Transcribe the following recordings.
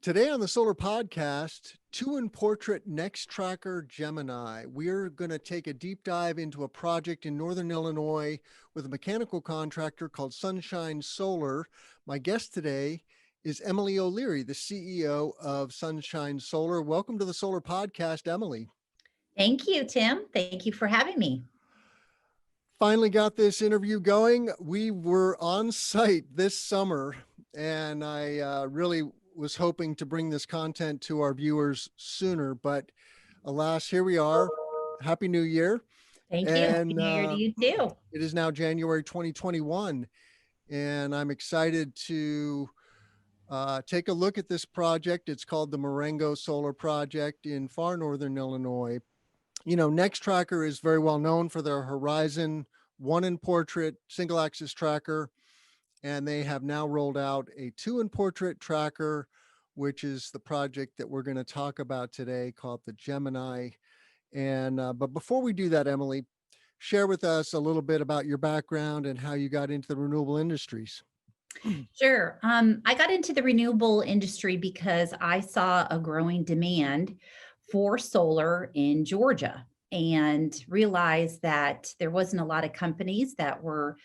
Today on the Solar Podcast, two-in-portrait Nextracker Gemini. We're going to take a deep dive into a project in Northern Illinois with a mechanical contractor called Sunshine Solar. My guest today is Emilie O'Leary, the CEO of Sunshine Solar. Welcome to the Solar Podcast, Emilie. Thank you, Tim. Thank you for having me. Finally got this interview going. We were on site this summer, and I really was hoping to bring this content to our viewers sooner, but alas, here we are. Happy New Year. Thank you. Happy And New Year to you too. it is now January 2021, and I'm excited to take a look at this project. It's called the Marengo Solar Project in far northern Illinois. You know, Nextracker is very well known for their Horizon one-in-portrait single-axis tracker, and they have now rolled out a two-in-portrait tracker, which is the project that we're going to talk about today, called the Gemini. And but before we do that, Emilie, share with us a little bit about your background and how you got into the renewable industries. Sure. I got into the renewable industry because I saw a growing demand for solar in Georgia and realized that there wasn't a lot of companies that were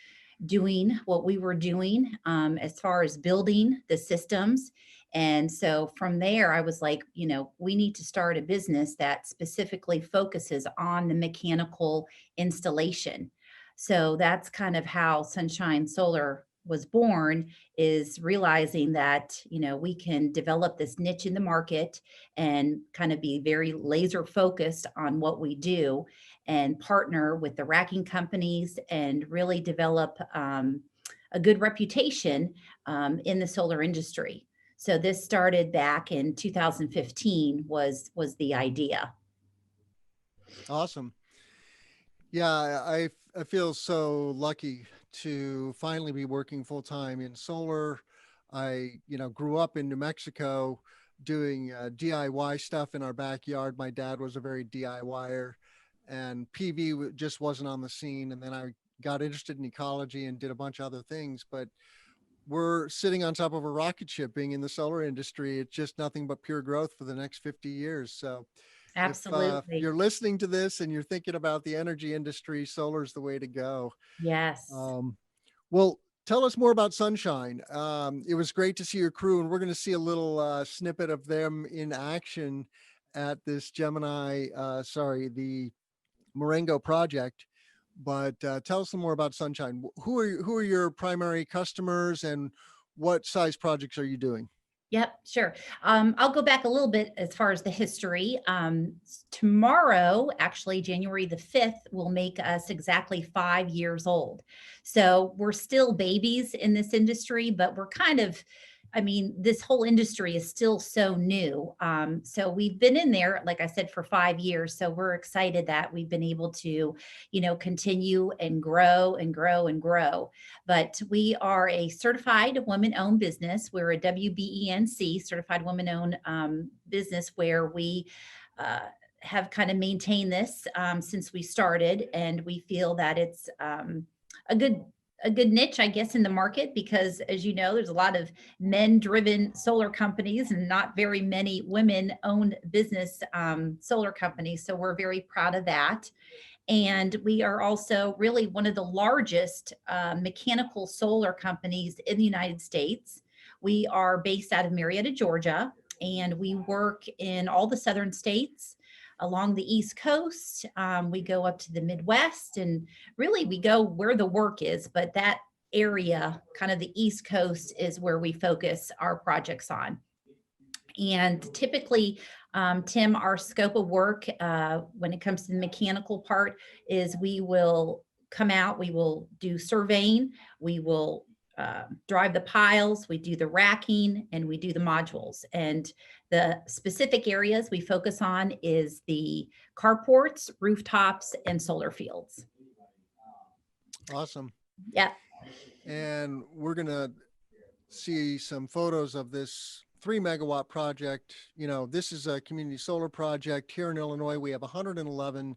doing what we were doing as far as building the systems. And so from there, I was like, we need to start a business that specifically focuses on the mechanical installation. So that's kind of how Sunshine Solar was born, is realizing that we can develop this niche in the market and kind of be very laser focused on what we do and partner with the racking companies and really develop a good reputation in the solar industry. So this started back in 2015 was the idea. Awesome. Yeah, I feel so lucky to finally be working full time in solar. I grew up in New Mexico doing DIY stuff in our backyard. My dad was a very DIYer, and PV just wasn't on the scene. And then I got interested in ecology and did a bunch of other things. But we're sitting on top of a rocket ship being in the solar industry. It's just nothing but pure growth for the next 50 years. So if Absolutely. you're listening to this and you're thinking about the energy industry, solar is the way to go. Yes. Well, tell us more about Sunshine. It was great to see your crew, and we're going to see a little snippet of them in action at this the Marengo project. But tell us some more about Sunshine. Who are your primary customers, and what size projects are you doing? Yep, sure. I'll go back a little bit as far as the history. Tomorrow, actually, January the 5th, will make us exactly 5 years old. So we're still babies in this industry, but we're kind of, this whole industry is still so new. So we've been in there, like I said, for 5 years. So we're excited that we've been able to, continue and grow and grow and grow. But we are a certified women-owned business. We're a WBENC, certified women-owned business, where we have kind of maintained this since we started, and we feel that it's a good niche, I guess, in the market, because as you know, there's a lot of men-driven solar companies and not very many women-owned business solar companies. So we're very proud of that. And we are also really one of the largest mechanical solar companies in the United States. We are based out of Marietta, Georgia, and we work in all the southern states along the East Coast. We go up to the Midwest, and really we go where the work is, but that area, kind of the East Coast, is where we focus our projects on. And typically, Tim, our scope of work when it comes to the mechanical part is we will come out, we will do surveying, we will drive the piles, we do the racking, and we do the modules. And the specific areas we focus on is the carports, rooftops, and solar fields. Awesome. Yeah. And we're going to see some photos of this 3-megawatt project. This is a community solar project here in Illinois. We have 111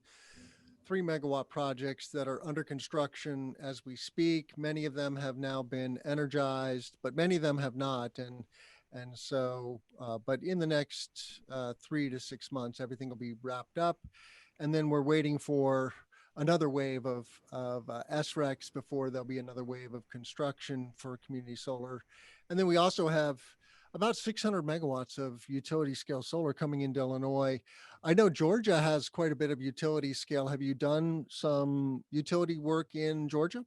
3-megawatt projects that are under construction as we speak. Many of them have now been energized, but many of them have not. And And so, but in the next 3 to 6 months, everything will be wrapped up. And then we're waiting for another wave of SRECs before there'll be another wave of construction for community solar. And then we also have about 600 megawatts of utility scale solar coming into Illinois. I know Georgia has quite a bit of utility scale. Have you done some utility work in Georgia?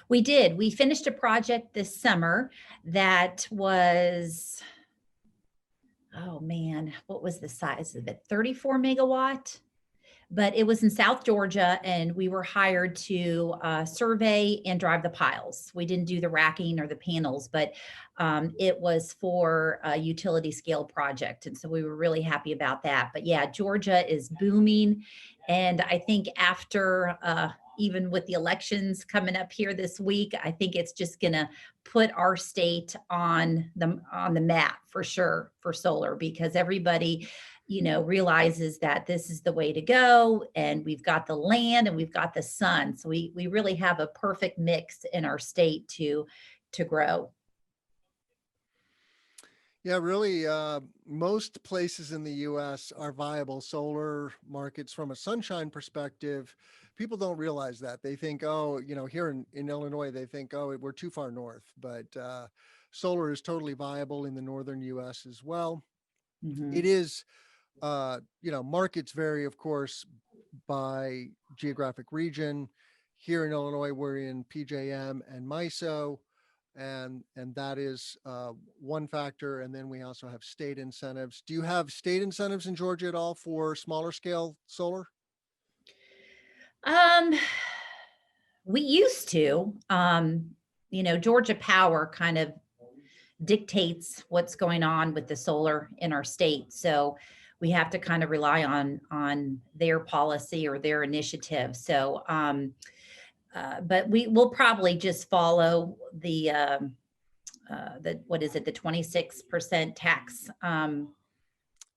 We did. We finished a project this summer that was, oh man, what was the size of it? 34 megawatt. But it was in South Georgia, and we were hired to survey and drive the piles. We didn't do the racking or the panels, but it was for a utility scale project. And so we were really happy about that. But yeah, Georgia is booming. And I think after, even with the elections coming up here this week, I think it's just going to put our state on the map for sure for solar, because everybody realizes that this is the way to go, and we've got the land and we've got the sun. So we really have a perfect mix in our state to grow. Yeah, really, most places in the US are viable solar markets from a sunshine perspective. People don't realize that. They think, oh, here in Illinois, they think, oh, we're too far north. But solar is totally viable in the northern US as well. It Mhm. is, markets vary, of course, by geographic region. Here in Illinois, we're in PJM and MISO, and that is one factor. And then we also have state incentives. Do you have state incentives in Georgia at all for smaller scale solar? Um, we used to, Georgia Power kind of dictates what's going on with the solar in our state. So we have to kind of rely on their policy or their initiative. So, but we will probably just follow the what is it, the 26% tax.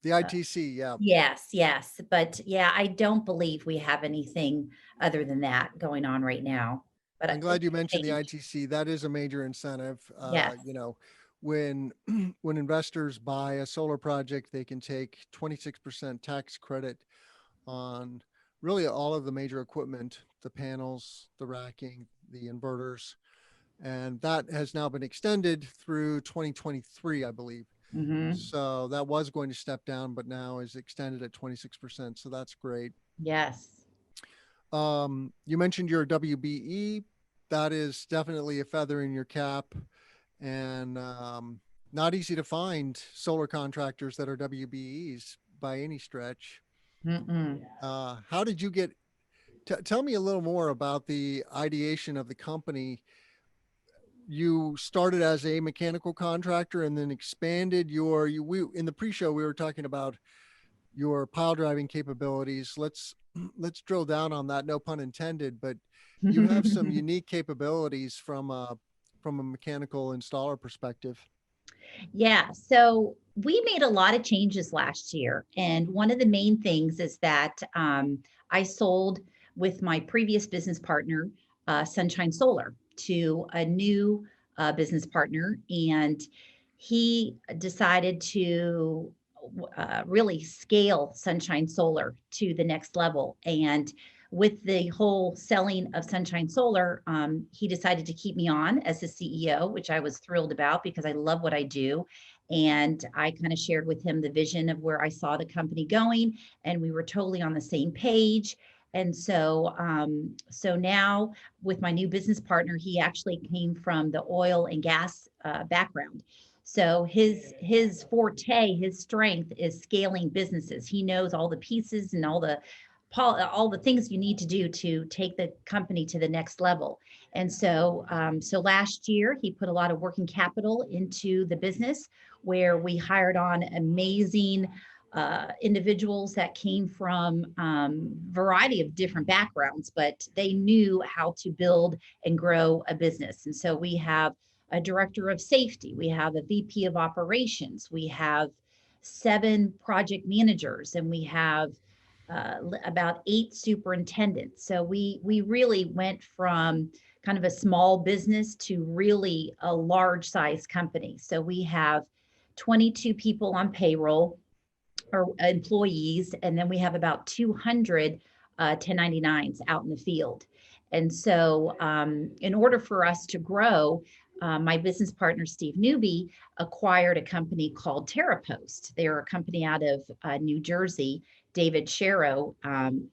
The ITC, yeah. Yes, yes, but yeah, I don't believe we have anything other than that going on right now. But I'm it glad you could mentioned the change. ITC. That is a major incentive. Yes. When when investors buy a solar project, they can take 26% tax credit on really all of the major equipment, the panels, the racking, the inverters, and that has now been extended through 2023, I believe. Hmm. So that was going to step down, but now is extended at 26%. So that's great. Yes. You mentioned your WBE. That is definitely a feather in your cap, and not easy to find solar contractors that are WBEs by any stretch. Mm-mm. How did you get? Tell me a little more about the ideation of the company. You started as a mechanical contractor and then expanded in the pre-show we were talking about your pile driving capabilities. Let's drill down on that, no pun intended, but you have some unique capabilities from a mechanical installer perspective. Yeah. So we made a lot of changes last year. And one of the main things is that I sold with my previous business partner, Sunshine Solar, to a new business partner. And he decided to really scale Sunshine Solar to the next level. And with the whole selling of Sunshine Solar, he decided to keep me on as the CEO, which I was thrilled about because I love what I do. And I kind of shared with him the vision of where I saw the company going, and we were totally on the same page. And so now with my new business partner, he actually came from the oil and gas background. So his forte, his strength is scaling businesses. He knows all the pieces and all the things you need to do to take the company to the next level. And so last year he put a lot of working capital into the business, where we hired on amazing individuals that came from variety of different backgrounds, but they knew how to build and grow a business. And so we have a director of safety, we have a VP of operations, we have 7 project managers, and we have about 8 superintendents. So we really went from kind of a small business to really a large size company. So we have 22 people on payroll or employees, and then we have about 200 1099s out in the field. And so, in order for us to grow, my business partner, Steve Newby, acquired a company called TerraPost. They're a company out of New Jersey. David Sharrow,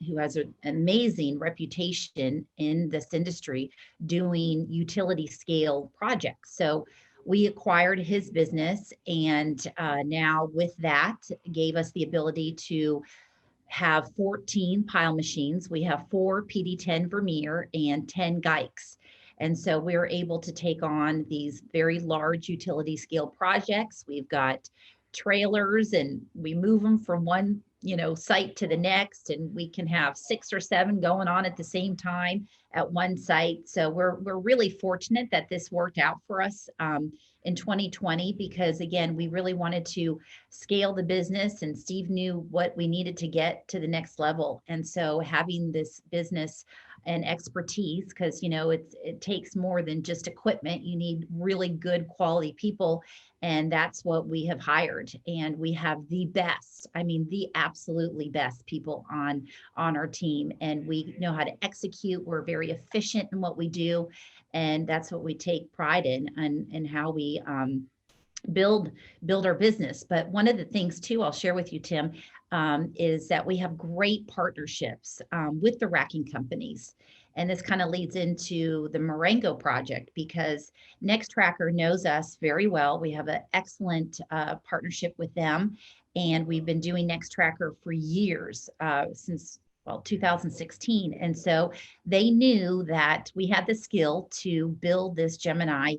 who has an amazing reputation in this industry doing utility scale projects. So we acquired his business, and now with that gave us the ability to have 14 pile machines. We have 4 PD10 Vermeer and 10 Geiks. And so we're able to take on these very large utility scale projects. We've got trailers and we move them from one, site to the next, and we can have 6 or 7 going on at the same time at one site. So we're really fortunate that this worked out for us in 2020, because again, we really wanted to scale the business, and Steve knew what we needed to get to the next level. And so having this business and expertise, because it takes more than just equipment. You need really good quality people, and that's what we have hired. And we have the best, I mean the absolutely best people on our team, and we know how to execute. We're very efficient in what we do, and that's what we take pride in, and how we build our business. But one of the things too, I'll share with you, Tim, is that we have great partnerships with the racking companies. And this kind of leads into the Marengo project, because Nextracker knows us very well. We have an excellent partnership with them, and we've been doing Nextracker for years, since 2016. And so they knew that we had the skill to build this Gemini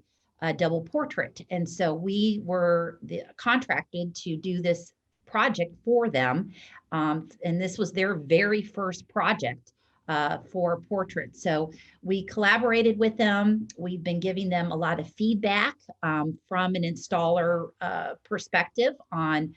double portrait. And so we were contracted to do this project for them. And this was their very first project for portrait. So we collaborated with them. We've been giving them a lot of feedback from an installer perspective on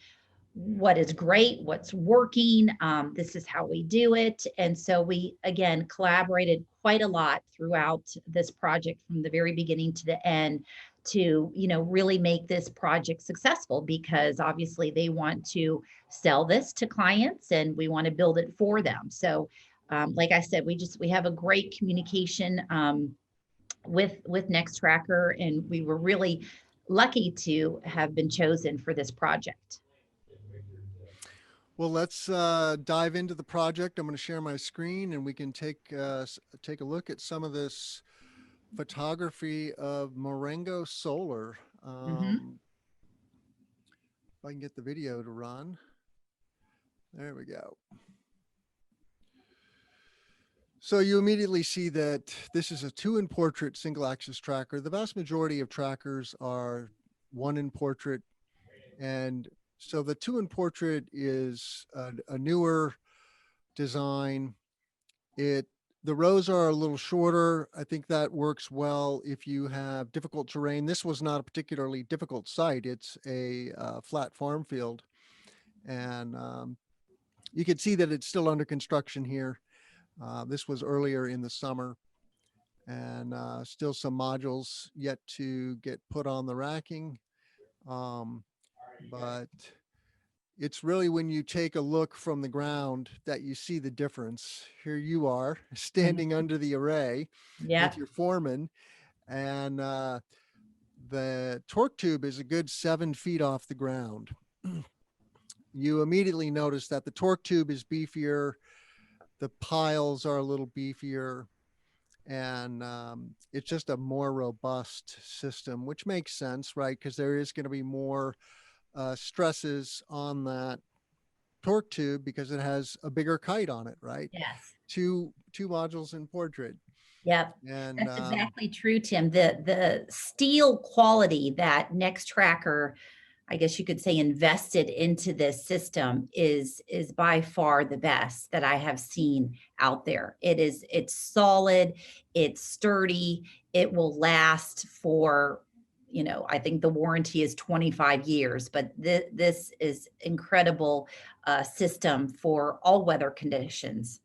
what is great, what's working. This is how we do it. And so we, again, collaborated quite a lot throughout this project from the very beginning to the end to, really make this project successful, because obviously they want to sell this to clients and we want to build it for them. So, like I said, we have a great communication with Nextracker, and we were really lucky to have been chosen for this project. Well, let's dive into the project. I'm going to share my screen, and we can take a look at some of this photography of Marengo Solar. Mhm. If I can get the video to run. There we go. So you immediately see that this is a 2-in-portrait single-axis tracker. The vast majority of trackers are 1-in-portrait, and so the 2-in-portrait is a newer design. The rows are a little shorter. I think that works well if you have difficult terrain. This was not a particularly difficult site. It's a flat farm field, and you can see that it's still under construction here. This was earlier in the summer, and still some modules yet to get put on the racking. But it's really when you take a look from the ground that you see the difference. Here you are standing under the array Yeah. with your foreman, and the torque tube is a good 7 feet off the ground. You immediately notice that the torque tube is beefier, the piles are a little beefier, and it's just a more robust system, which makes sense, right? Because there is going to be more stresses on that torque tube because it has a bigger kite on it, right? Yes. Two modules in portrait. Yep. And That's exactly true, Tim. The steel quality that Nextracker, I guess you could say, invested into this system is by far the best that I have seen out there. It's solid, it's sturdy, it will last for, I think the warranty is 25 years, but this is incredible system for all weather conditions.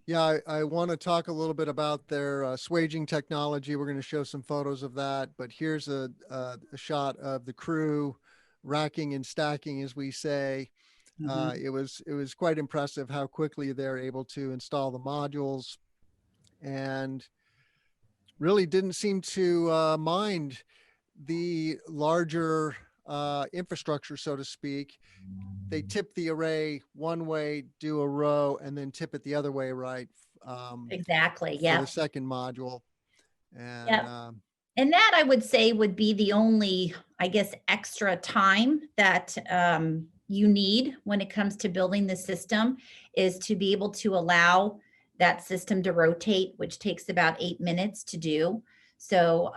Yeah, I want to talk a little bit about their swaging technology. We're going to show some photos of that, but here's a shot of the crew racking and stacking, as we say. Mhm. It was quite impressive how quickly they're able to install the modules, and really didn't seem to mind the larger infrastructure, so to speak. They tip the array one way, do a row, and then tip it the other way, right? Exactly. For the Yep. second module. And Yep. And that I would say would be the only, I guess, extra time that you need when it comes to building the system is to be able to allow that system to rotate, which takes about 8 minutes to do. So,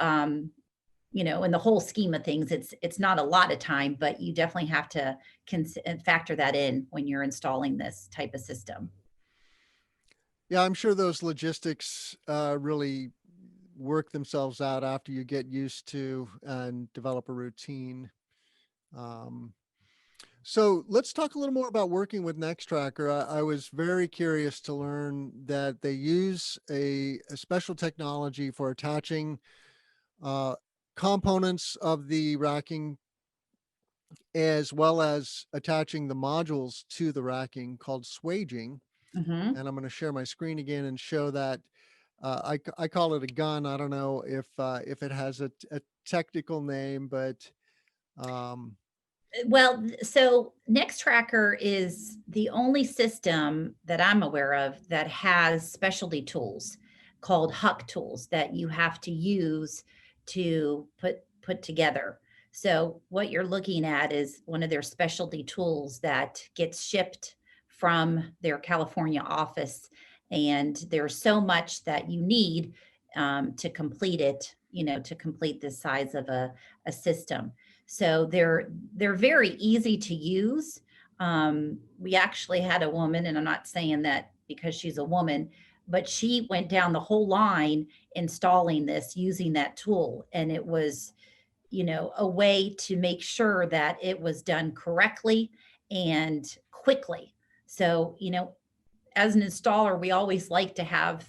in the whole scheme of things, it's not a lot of time, but you definitely have to factor that in when you're installing this type of system. yeah, I'm sure those logistics really work themselves out after you get used to and develop a routine. Um, so let's talk a little more about working with Nextracker. I was very curious to learn that they use a special technology for attaching uh, components of the racking, as well as attaching the modules to the racking, called swaging. Hmm. And I'm going to share my screen again and show that. I call it a gun. I don't know if it has a technical name, but um, Well, so Nextracker is the only system that I'm aware of that has specialty tools called Huck tools that you have to use to put together. So what you're looking at is one of their specialty tools that gets shipped from their California office, and there's so much that you need to complete it. To complete the size of a system. So they're very easy to use. We actually had a woman, and I'm not saying that because she's a woman, but she went down the whole line installing this using that tool, and it was a way to make sure that it was done correctly and quickly. So as an installer, we always like to have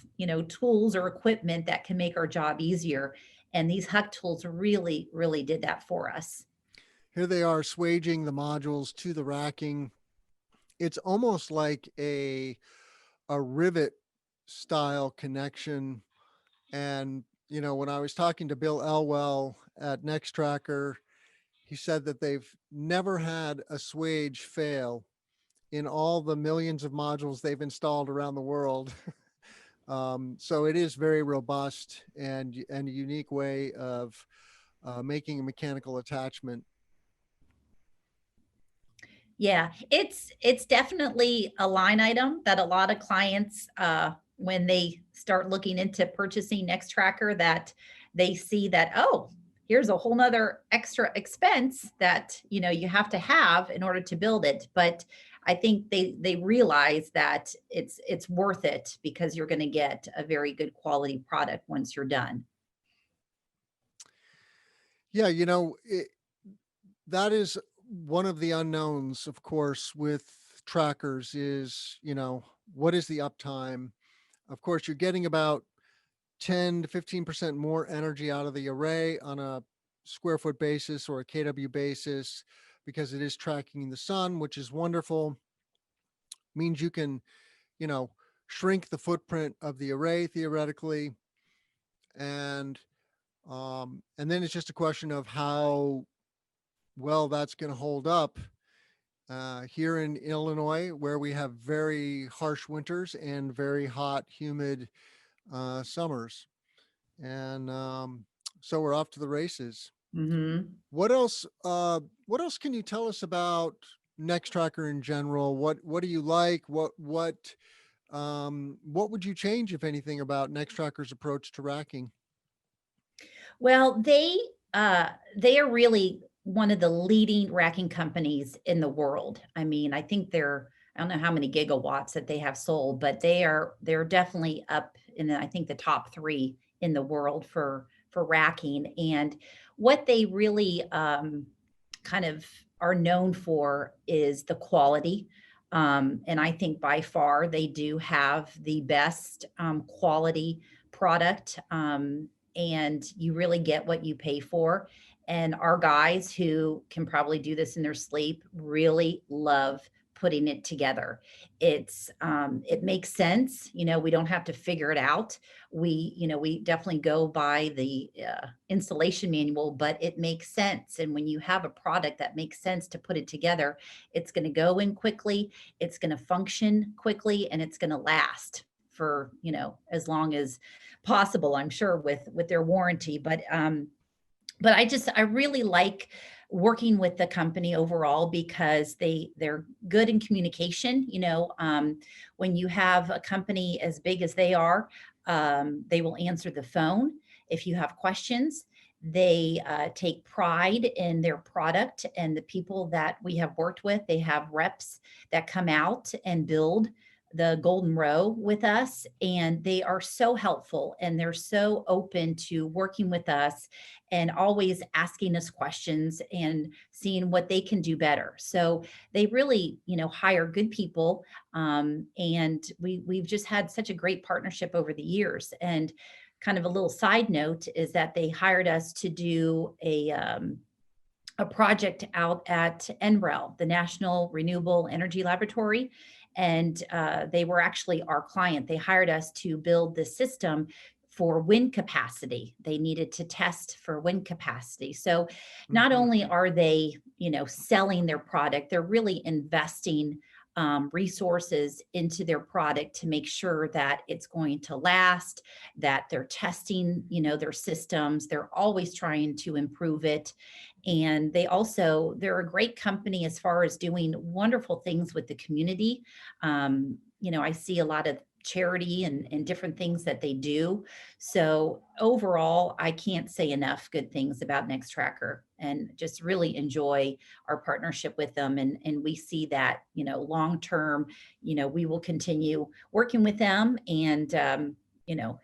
tools or equipment that can make our job easier, and these Huck tools really really did that for us. here they are swaging the modules to the racking. It's almost like a rivet style connection. And when I was talking to Bill Elwell at Nextracker, he said that they've never had a swage fail in all the millions of modules they've installed around the world. So it is very robust and a unique way of making a mechanical attachment. Yeah, it's definitely a line item that a lot of clients, when they start looking into purchasing Nextracker, that they see that, oh, here's a whole nother extra expense that you have to have in order to build it. But I think they realize that it's worth it because you're going to get a very good quality product once you're done. Yeah, that is one of the unknowns, of course, with trackers is, what is the uptime? Of course, you're getting about 10 to 15% more energy out of the array on a square foot basis or a kW basis because it is tracking the sun, which is wonderful. Means you can, you know, shrink the footprint of the array theoretically. And then it's just a question of how well that's going to hold up here in Illinois, where we have very harsh winters and very hot, humid summers. And so we're off to the races. Hmm. What else? What else can you tell us about Nextracker in general? What do you like? What would you change, if anything, about Nextracker's approach to racking? Well, they are really one of the leading racking companies in the world. I mean, I think I don't know how many gigawatts that they have sold, but they're definitely up in I think the top three in the world for racking. And what they really kind of are known for is the quality. And I think by far they do have the best quality product. And you really get what you pay for. And our guys who can probably do this in their sleep really love putting it together. It makes sense. We don't have to figure it out. We definitely go by the installation manual, but it makes sense. And when you have a product that makes sense to put it together, it's going to go in quickly, it's going to function quickly, and it's going to last for as long as possible, I'm sure, with their warranty. But I really like working with the company overall because they're good in communication. When you have a company as big as they are, they will answer the phone if you have questions. They take pride in their product and the people that we have worked with. They have reps that come out and build the golden row with us, and they are so helpful and they're so open to working with us and always asking us questions and seeing what they can do better. So they really hire good people, and we've just had such a great partnership over the years. And kind of a little side note is that they hired us to do a project out at NREL, the National Renewable Energy Laboratory. And they were actually our client. They hired us to build the system for wind capacity. They needed to test for wind capacity. So not only are they, selling their product, they're really investing resources into their product to make sure that it's going to last, that they're testing, their systems. They're always trying to improve it. And they're a great company as far as doing wonderful things with the community. I see a lot of charity and different things that they do. So overall, I can't say enough good things about Nextracker, and just really enjoy our partnership with them. And we see that, long term, we will continue working with them and,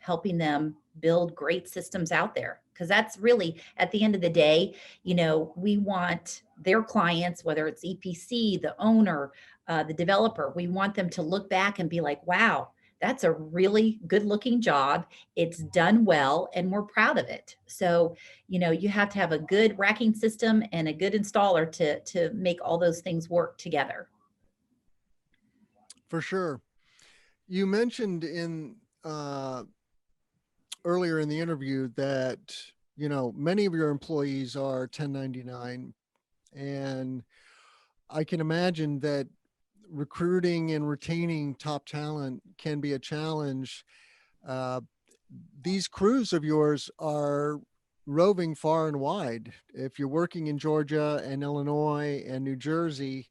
helping them build great systems out there. Because that's really, at the end of the day, we want their clients, whether it's EPC, the owner, the developer, we want them to look back and be like, wow, that's a really good looking job. It's done well, and we're proud of it. So, you have to have a good racking system and a good installer to make all those things work together. For sure. You mentioned earlier in the interview that, many of your employees are 1099, and I can imagine that recruiting and retaining top talent can be a challenge. These crews of yours are roving far and wide. If you're working in Georgia and Illinois and New Jersey,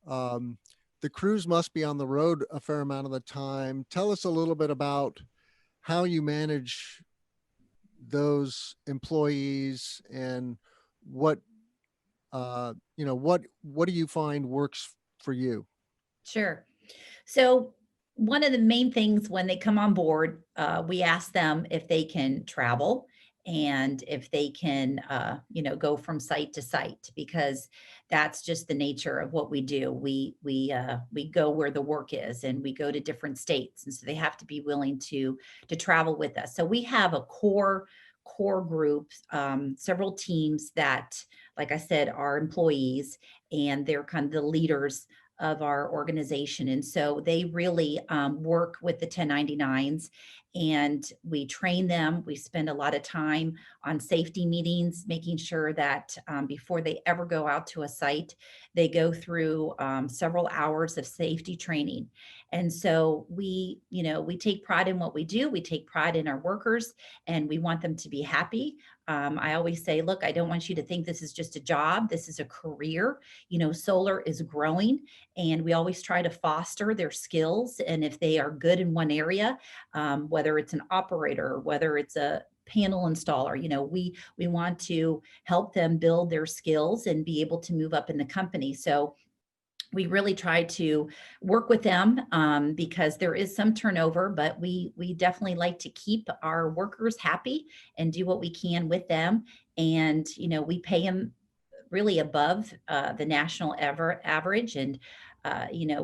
the crews must be on the road a fair amount of the time. Tell us a little bit about how you manage those employees and what do you find works for you? Sure. So one of the main things when they come on board, we ask them if they can travel and if they can, go from site to site, because that's just the nature of what we do. We go where the work is, and we go to different states, and so they have to be willing to travel with us. So we have a core group, several teams that, like I said, are employees, and they're kind of the leaders of our organization. And so they really work with the 1099s, and we train them. We spend a lot of time on safety meetings, making sure that before they ever go out to a site, they go through several hours of safety training. And so we take pride in what we do. We take pride in our workers, and we want them to be happy. I always say, look, I don't want you to think this is just a job. This is a career. Solar is growing, and we always try to foster their skills. And if they are good in one area, whether it's an operator, whether it's a panel installer, we want to help them build their skills and be able to move up in the company. So we really try to work with them because there is some turnover, but we definitely like to keep our workers happy and do what we can with them. And we pay them really above the national average. And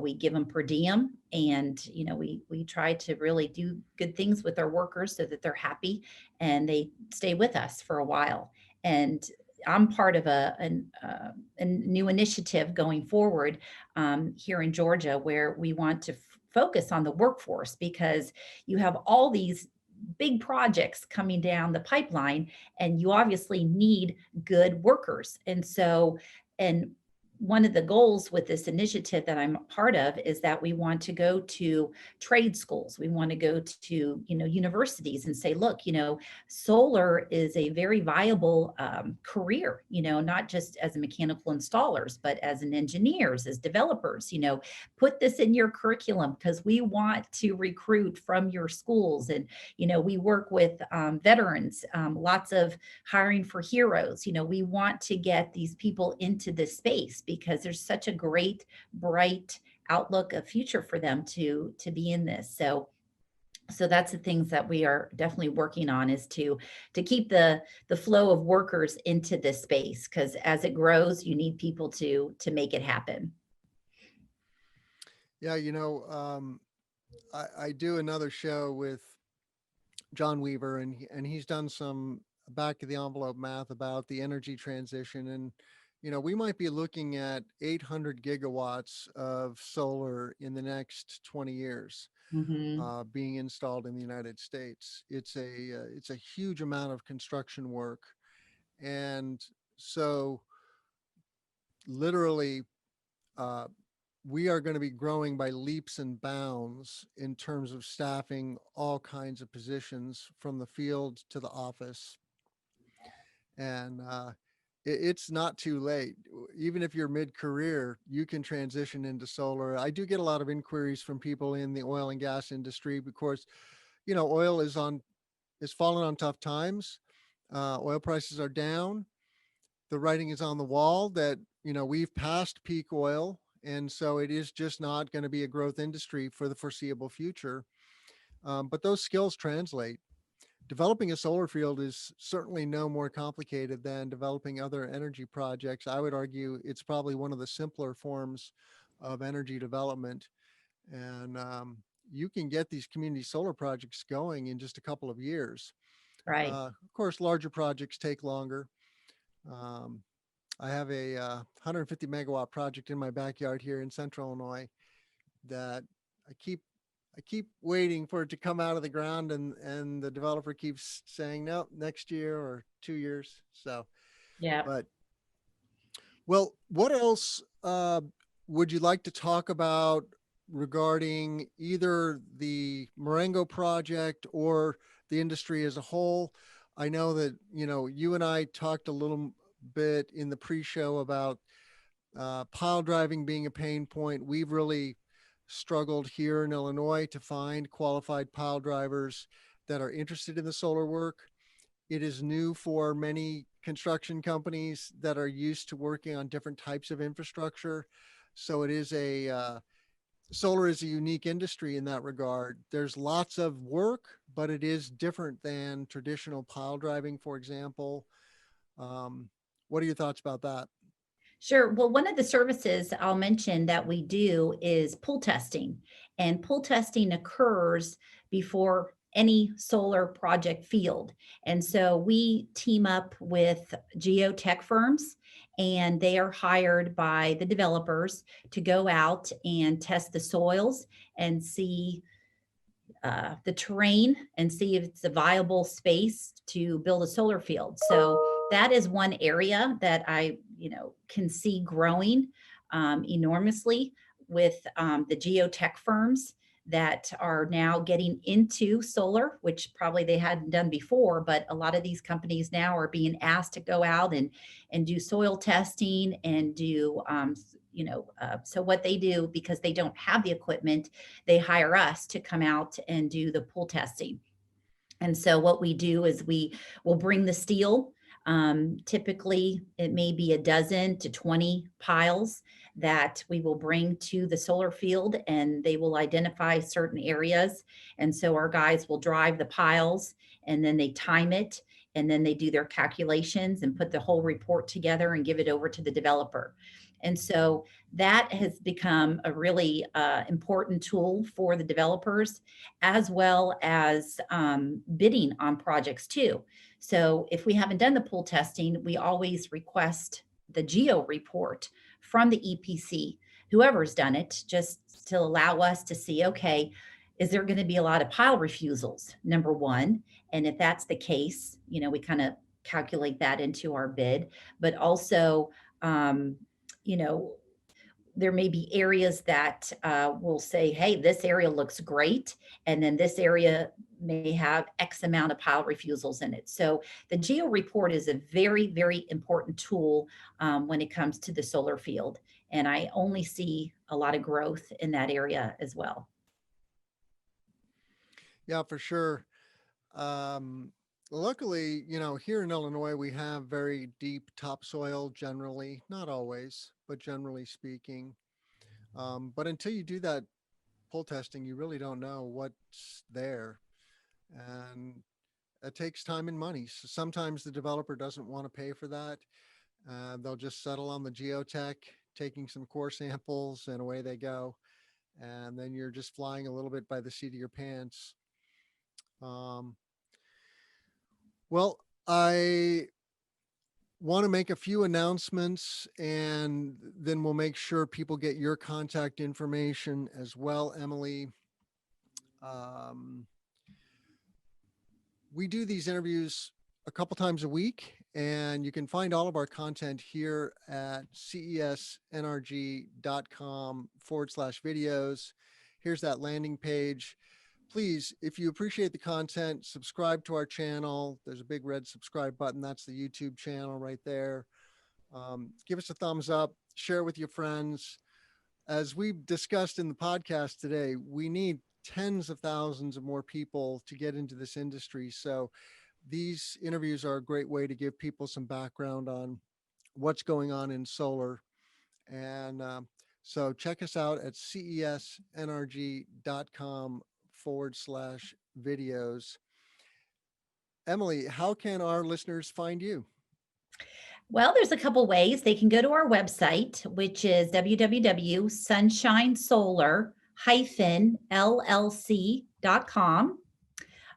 we give them per diem, and we try to really do good things with our workers so that they're happy and they stay with us for a while. And I'm part of a new initiative going forward here in Georgia, where we want to focus on the workforce, because you have all these big projects coming down the pipeline, and you obviously need good workers. And one of the goals with this initiative that I'm a part of is that we want to go to trade schools. We want to go to, universities and say, look, solar is a very viable career, not just as a mechanical installers, but as an engineers, as developers. Put this in your curriculum, because we want to recruit from your schools. And we work with veterans, lots of hiring for heroes. We want to get these people into this space, because there's such a great, bright outlook of future for them to be in this. So that's the things that we are definitely working on, is to keep the flow of workers into this space, because as it grows, you need people to make it happen. Yeah, I do another show with John Weaver, and he's done some back of the envelope math about the energy transition. And we might be looking at 800 gigawatts of solar in the next 20 years Hmm. being installed in the United States. It's a huge amount of construction work, and so literally uh, we are going to be growing by leaps and bounds in terms of staffing all kinds of positions from the field to the office. And it's not too late. Even if you're mid-career, you can transition into solar. I do get a lot of inquiries from people in the oil and gas industry because, oil is falling on tough times. Oil prices are down. The writing is on the wall that, we've passed peak oil. And so it is just not going to be a growth industry for the foreseeable future. But those skills translate. Developing a solar field is certainly no more complicated than developing other energy projects. I would argue it's probably one of the simpler forms of energy development. And you can get these community solar projects going in just a couple of years. Right. Of course, larger projects take longer. Um, I have a 150 megawatt project in my backyard here in central Illinois that I keep I keep waiting for it to come out of the ground, and the developer keeps saying no, next year or 2 years. So, Yeah. but well, what else would you like to talk about regarding either the Marengo project or the industry as a whole? I know that you and I talked a little bit in the pre-show about pile driving being a pain point. We've really struggled here in Illinois to find qualified pile drivers that are interested in the solar work. It is new for many construction companies that are used to working on different types of infrastructure. So it is solar is a unique industry in that regard. There's lots of work, but it is different than traditional pile driving, for example. What are your thoughts about that? Sure. Well, one of the services I'll mention that we do is pool testing, and pool testing occurs before any solar project field. And so we team up with geotech firms, and they are hired by the developers to go out and test the soils and see the terrain and see if it's a viable space to build a solar field. So that is one area that I, can see growing enormously with the geotech firms that are now getting into solar, which probably they hadn't done before. But a lot of these companies now are being asked to go out and do soil testing and do so what they do, because they don't have the equipment, they hire us to come out and do the pool testing. And so what we do is we will bring the steel. Typically, it may be a dozen to 20 piles that we will bring to the solar field, and they will identify certain areas. And so our guys will drive the piles, and then they time it. and then they do their calculations and put the whole report together and give it over to the developer. And so that has become a really important tool for the developers, as well as bidding on projects too. So if we haven't done the pool testing, we always request the geo report from the EPC, whoever's done it, just to allow us to see, okay, is there going to be a lot of pile refusals, number one? And if that's the case, we kind of calculate that into our bid. But also, um, you know, there may be areas that will say, hey, this area looks great. And then this area may have X amount of pile refusals in it. So the geo report is a very, very important tool when it comes to the solar field. And I only see a lot of growth in that area as well. Yeah, for sure. Luckily, here in Illinois, we have very deep topsoil generally, not always, but generally speaking. But until you do that pull testing, you really don't know what's there. And it takes time and money. So sometimes the developer doesn't want to pay for that. They'll just settle on the geotech, taking some core samples, and away they go. And then you're just flying a little bit by the seat of your pants. Well, I want to make a few announcements, and then we'll make sure people get your contact information as well, Emilie. We do these interviews a couple times a week, and you can find all of our content here at cesnrg.com/videos. Here's that landing page. Please, if you appreciate the content, subscribe to our channel. There's a big red subscribe button. That's the YouTube channel right there. Give us a thumbs up, share with your friends. As we've discussed in the podcast today, we need tens of thousands of more people to get into this industry. So these interviews are a great way to give people some background on what's going on in solar. And so check us out at cesnrg.com/videos. Emilie, how can our listeners find you? Well, there's a couple ways. They can go to our website, which is www.sunshinesolar-llc.com.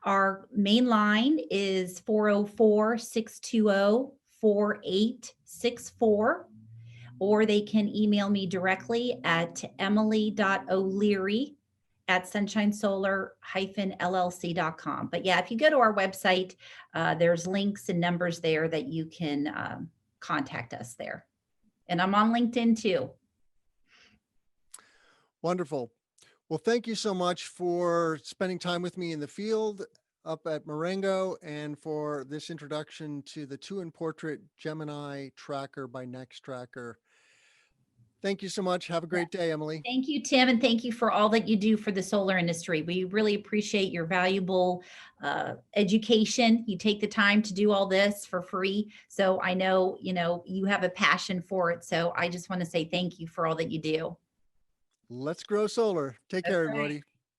Our main line is 404-620-4864, or they can email me directly at emily.o'leary@sunshinesolar-llc.com. But yeah, if you go to our website, there's links and numbers there that you can contact us there. And I'm on LinkedIn too. Wonderful. Well, thank you so much for spending time with me in the field up at Marengo, and for this introduction to the 2-in-Portrait Gemini Tracker by Nextracker. Thank you so much. Have a great day, Emilie. Thank you, Tim, and thank you for all that you do for the solar industry. We really appreciate your valuable education. You take the time to do all this for free. So I know, you have a passion for it. So I just want to say thank you for all that you do. Let's grow solar. Take care, everybody.